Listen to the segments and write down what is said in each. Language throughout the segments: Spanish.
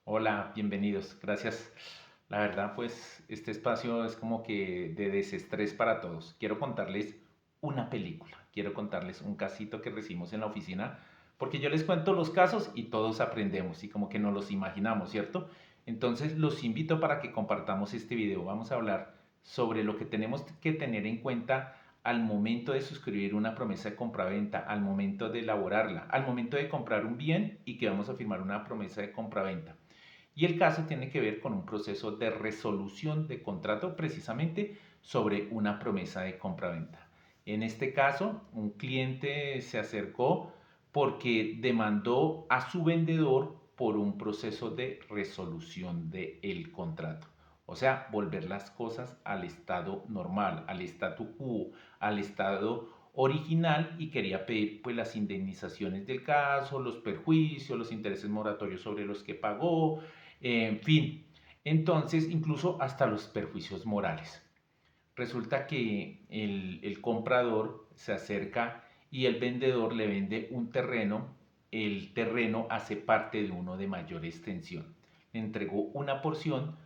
Hola, bienvenidos. Gracias. La verdad, pues este espacio es como que de desestrés para todos. Quiero contarles una película, quiero contarles un casito que recibimos en la oficina, porque yo les cuento los casos y todos aprendemos y como que nos los imaginamos, ¿cierto? Entonces los invito para que compartamos este video. Vamos a hablar sobre lo que tenemos que tener en cuenta al momento de suscribir una promesa de compraventa, al momento de elaborarla, al momento de comprar un bien y que vamos a firmar una promesa de compraventa. Y el caso tiene que ver con un proceso de resolución de contrato precisamente sobre una promesa de compraventa. En este caso, un cliente se acercó porque demandó a su vendedor por un proceso de resolución del contrato. O sea, volver las cosas al estado normal, al statu quo, al estado original y quería pedir pues las indemnizaciones del caso, los perjuicios, los intereses moratorios sobre los que pagó, en fin, entonces incluso hasta los perjuicios morales. Resulta que el comprador se acerca y el vendedor le vende un terreno, el terreno hace parte de uno de mayor extensión. Le entregó una porción,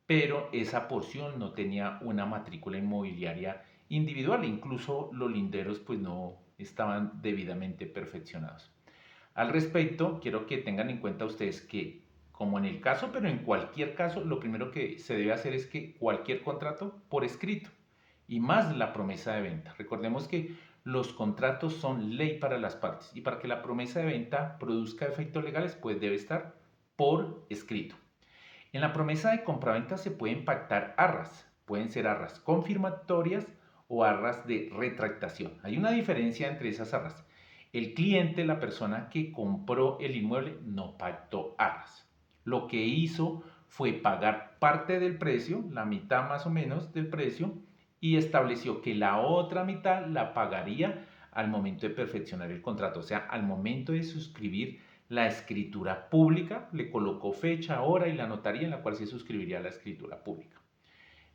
pero esa porción no tenía una matrícula inmobiliaria individual, incluso los linderos pues no estaban debidamente perfeccionados. Al respecto, quiero que tengan en cuenta ustedes que, como en el caso, pero en cualquier caso, lo primero que se debe hacer es que cualquier contrato por escrito y más la promesa de venta. Recordemos que los contratos son ley para las partes y para que la promesa de venta produzca efectos legales, pues debe estar por escrito. En la promesa de compraventa se pueden pactar arras, pueden ser arras confirmatorias o arras de retractación. Hay una diferencia entre esas arras. El cliente, la persona que compró el inmueble, no pactó arras. Lo que hizo fue pagar parte del precio, la mitad más o menos del precio, y estableció que la otra mitad la pagaría al momento de perfeccionar el contrato, o sea, al momento de suscribir la escritura pública, le colocó fecha, hora y la notaría en la cual se suscribiría la escritura pública.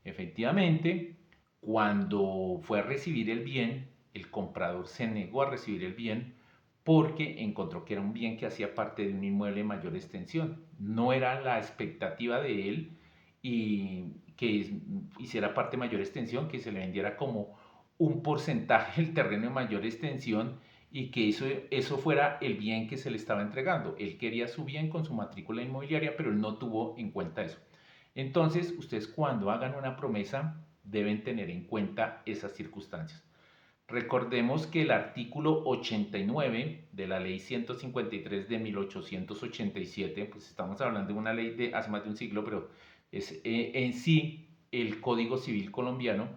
Efectivamente, cuando fue a recibir el bien, el comprador se negó a recibir el bien porque encontró que era un bien que hacía parte de un inmueble de mayor extensión. No era la expectativa de él y que hiciera parte de mayor extensión, que se le vendiera como un porcentaje del terreno de mayor extensión y que eso fuera el bien que se le estaba entregando. Él quería su bien con su matrícula inmobiliaria, pero él no tuvo en cuenta eso. Entonces, ustedes cuando hagan una promesa deben tener en cuenta esas circunstancias. Recordemos que el artículo 89 de la ley 153 de 1887, pues estamos hablando de una ley de hace más de un siglo, pero es en sí el Código Civil colombiano,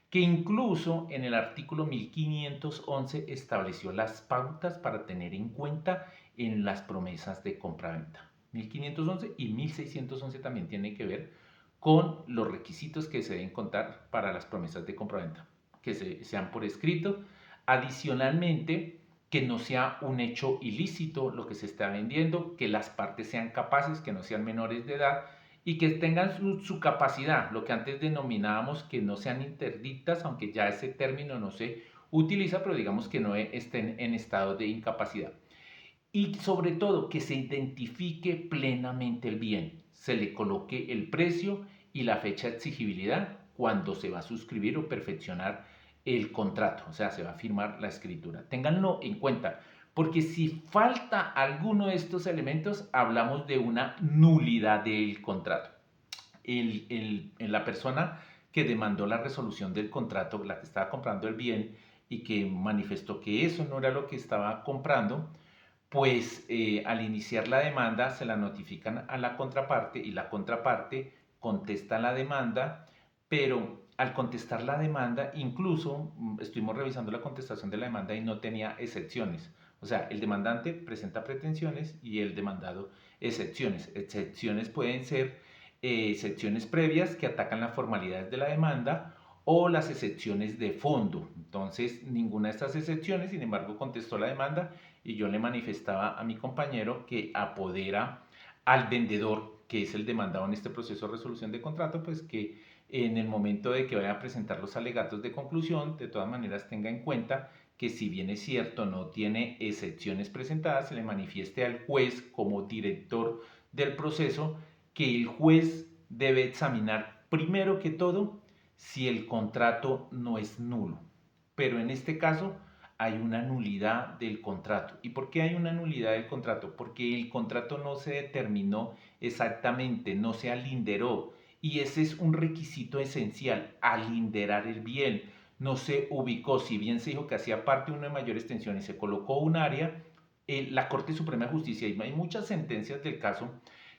que incluso en el artículo 1511 estableció las pautas para tener en cuenta en las promesas de compraventa. 1511 y 1611 también tienen que ver con los requisitos que se deben contar para las promesas de compraventa que sean por escrito. Adicionalmente, que no sea un hecho ilícito lo que se está vendiendo, que las partes sean capaces, que no sean menores de edad y que tengan su capacidad, lo que antes denominábamos que no sean interdictas, aunque ya ese término no se utiliza, pero digamos que no estén en estado de incapacidad. Y sobre todo que se identifique plenamente el bien, se le coloque el precio y la fecha de exigibilidad cuando se va a suscribir o perfeccionar el contrato, o sea, se va a firmar la escritura. Ténganlo en cuenta, porque si falta alguno de estos elementos, hablamos de una nulidad del contrato. La persona que demandó la resolución del contrato, la que estaba comprando el bien y que manifestó que eso no era lo que estaba comprando, pues al iniciar la demanda se la notifican a la contraparte y la contraparte contesta la demanda, pero al contestar la demanda, incluso estuvimos revisando la contestación de la demanda y no tenía excepciones. O sea, el demandante presenta pretensiones y el demandado excepciones. Excepciones pueden ser excepciones previas que atacan las formalidades de la demanda o las excepciones de fondo. Entonces, ninguna de estas excepciones, sin embargo, contestó la demanda y yo le manifestaba a mi compañero que apodera al vendedor, que es el demandado en este proceso de resolución de contrato, pues que en el momento de que vaya a presentar los alegatos de conclusión, de todas maneras tenga en cuenta que si bien es cierto no tiene excepciones presentadas, se le manifieste al juez como director del proceso que el juez debe examinar primero que todo si el contrato no es nulo. Pero en este caso hay una nulidad del contrato. ¿Y por qué hay una nulidad del contrato? Porque el contrato no se determinó exactamente, no se alinderó. Y ese es un requisito esencial, alinderar el bien. No se ubicó, si bien se dijo que hacía parte de una mayor extensión y se colocó un área, la Corte Suprema de Justicia, y hay muchas sentencias del caso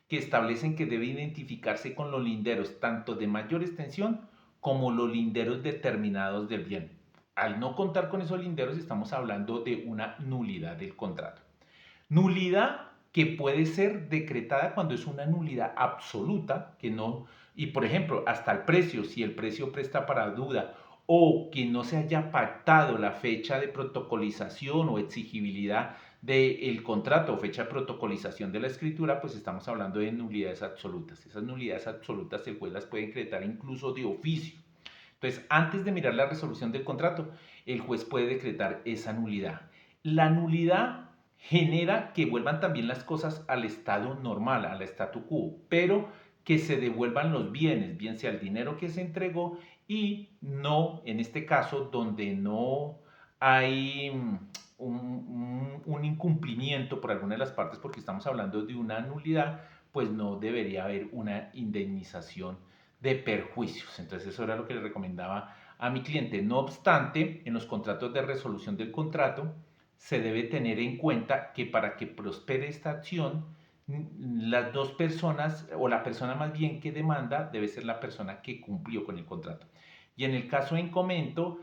que establecen que debe identificarse con los linderos, tanto de mayor extensión como los linderos determinados del bien. Al no contar con esos linderos, estamos hablando de una nulidad del contrato. Nulidad que puede ser decretada cuando es una nulidad absoluta, que no, y por ejemplo, hasta el precio, si el precio presta para duda, o que no se haya pactado la fecha de protocolización o exigibilidad del contrato o fecha de protocolización de la escritura, pues estamos hablando de nulidades absolutas. Esas nulidades absolutas el juez las puede decretar incluso de oficio. Entonces, antes de mirar la resolución del contrato, el juez puede decretar esa nulidad. La nulidad genera que vuelvan también las cosas al estado normal, al statu quo, pero que se devuelvan los bienes, bien sea el dinero que se entregó y no, en este caso, donde no hay un incumplimiento por alguna de las partes, porque estamos hablando de una nulidad, pues no debería haber una indemnización de perjuicios. Entonces eso era lo que le recomendaba a mi cliente. No obstante, en los contratos de resolución del contrato se debe tener en cuenta que para que prospere esta acción, las dos personas o la persona más bien que demanda debe ser la persona que cumplió con el contrato. Y en el caso en comento,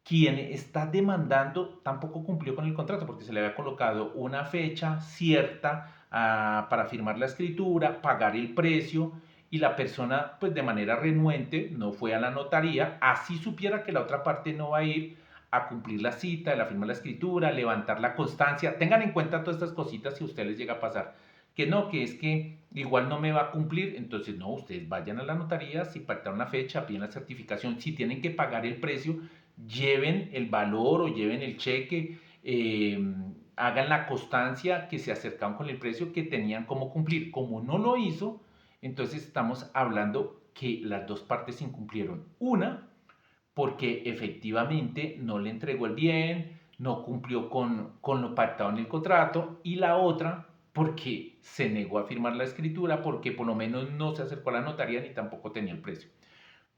quien está demandando tampoco cumplió con el contrato porque se le había colocado una fecha cierta para firmar la escritura, pagar el precio y la persona pues de manera renuente no fue a la notaría, así supiera que la otra parte no va a ir a cumplir la cita, la firma de la escritura, levantar la constancia. Tengan en cuenta todas estas cositas si a ustedes les llega a pasar. Que no, que es que igual no me va a cumplir, entonces no, ustedes vayan a la notaría, si pactaron la fecha, piden la certificación, si tienen que pagar el precio, lleven el valor o lleven el cheque, hagan la constancia que se acercaron con el precio que tenían como cumplir. Como no lo hizo, entonces estamos hablando que las dos partes incumplieron. Una, porque efectivamente no le entregó el bien, no cumplió con lo pactado en el contrato, y la otra, porque se negó a firmar la escritura, porque por lo menos no se acercó a la notaría ni tampoco tenía el precio.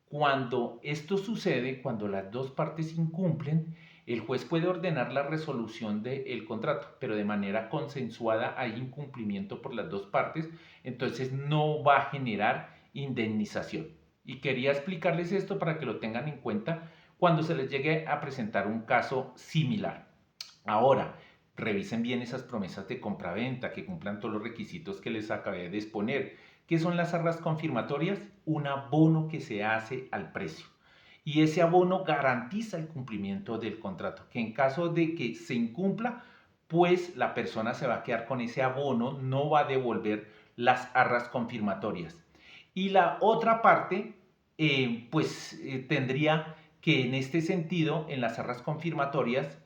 Cuando esto sucede, cuando las dos partes incumplen, el juez puede ordenar la resolución del contrato, pero de manera consensuada hay incumplimiento por las dos partes, entonces no va a generar indemnización. Y quería explicarles esto para que lo tengan en cuenta cuando se les llegue a presentar un caso similar. Ahora, revisen bien esas promesas de compraventa, que cumplan todos los requisitos que les acabé de exponer. ¿Qué son las arras confirmatorias? Un abono que se hace al precio. Y ese abono garantiza el cumplimiento del contrato, que en caso de que se incumpla, pues la persona se va a quedar con ese abono, no va a devolver las arras confirmatorias. Y la otra parte, tendría que en este sentido, en las arras confirmatorias,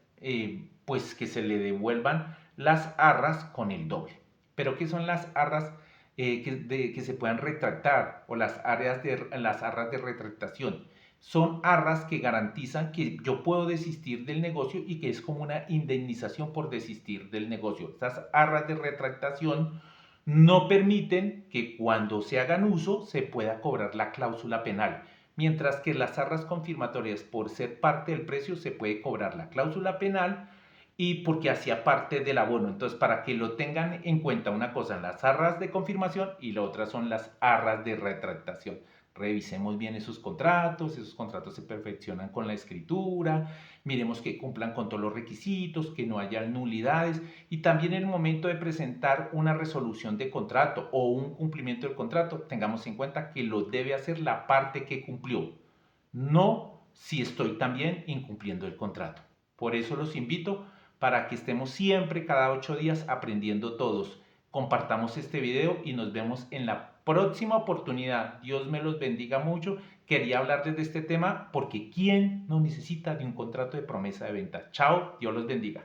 pues que se le devuelvan las arras con el doble. Pero ¿qué son las arras que se puedan retractar o las arras de retractación? Son arras que garantizan que yo puedo desistir del negocio y que es como una indemnización por desistir del negocio. Estas arras de retractación no permiten que cuando se hagan uso se pueda cobrar la cláusula penal, mientras que las arras confirmatorias, por ser parte del precio, se puede cobrar la cláusula penal y porque hacía parte del abono. Entonces, para que lo tengan en cuenta, una cosa, las arras de confirmación y la otra son las arras de retractación. Revisemos bien esos contratos se perfeccionan con la escritura, miremos que cumplan con todos los requisitos, que no haya nulidades y también en el momento de presentar una resolución de contrato o un cumplimiento del contrato, tengamos en cuenta que lo debe hacer la parte que cumplió, no si estoy también incumpliendo el contrato. Por eso los invito para que estemos siempre cada 8 días aprendiendo todos. Compartamos este video y nos vemos en la próxima oportunidad. Dios me los bendiga mucho. Quería hablarles de este tema porque ¿quién no necesita de un contrato de promesa de venta? Chao, Dios los bendiga.